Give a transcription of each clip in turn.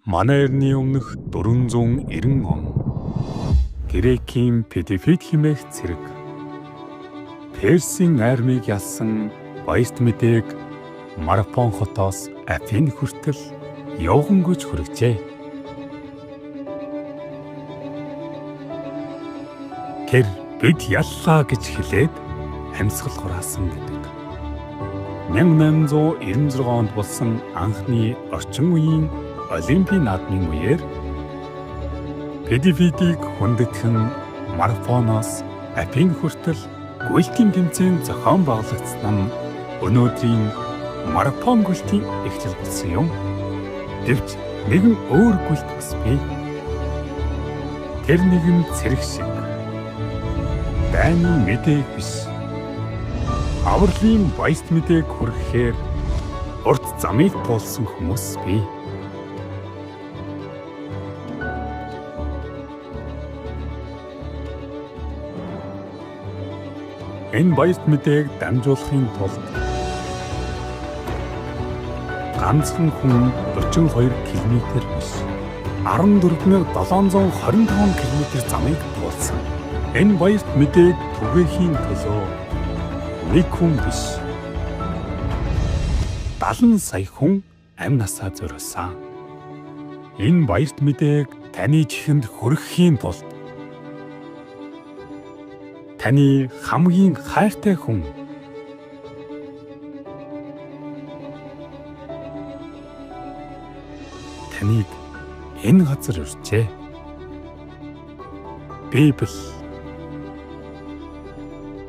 Манай эртний өмнөх 490 он Грекийн Педифид хэмээх цэрэг Персийн армийг ялсан баярт мэдээг Марфон хотоос Афин хүртэл явган гүйж хүргэжээ. Тэр бид яллаа гэж хэлээд амьсгал хураасан гэдэг. 1896 онд болсон анхны орчин үеийн Олимпийн наадмын үеэр Педифидийг хүндэтгэн Марфоноос Афин хүртэл гүйлтийн тэмцээн зохион байгуулагдсан нь өнөөдрийн Марфон гүйлтийн эхлэл болсон юм. Гэвч нэгэн өөр гүйлт бас бий. Тэр нэгэн цэрэг шиг дайны мэдээг биш, авралын баярт мэдээг хүргэхээр урт замыг туулсан хүмүүс бий. Энэ баярт мэдээг дамжуулахын тулд ганцхан хүн 42 км биш 14725 км замыг туулсан. Энэ баярт мэдээг түгээхийн төлөө нэг хүн биш 70 сая хүн амь насаа зориулсан. Энэ баярт мэдээг таны чихэнд хүргэхийн тулд таны хамгийн хайртай хүн таныг энэ газар урьжээ. Библи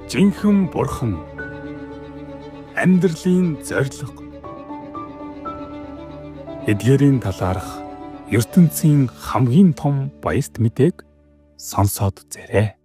жинхэнэ бурхан амьдралын зорилго эдгээрийн талаарх ертөнцийн хамгийн том баярт мэдээг сонсоод үзээрэй.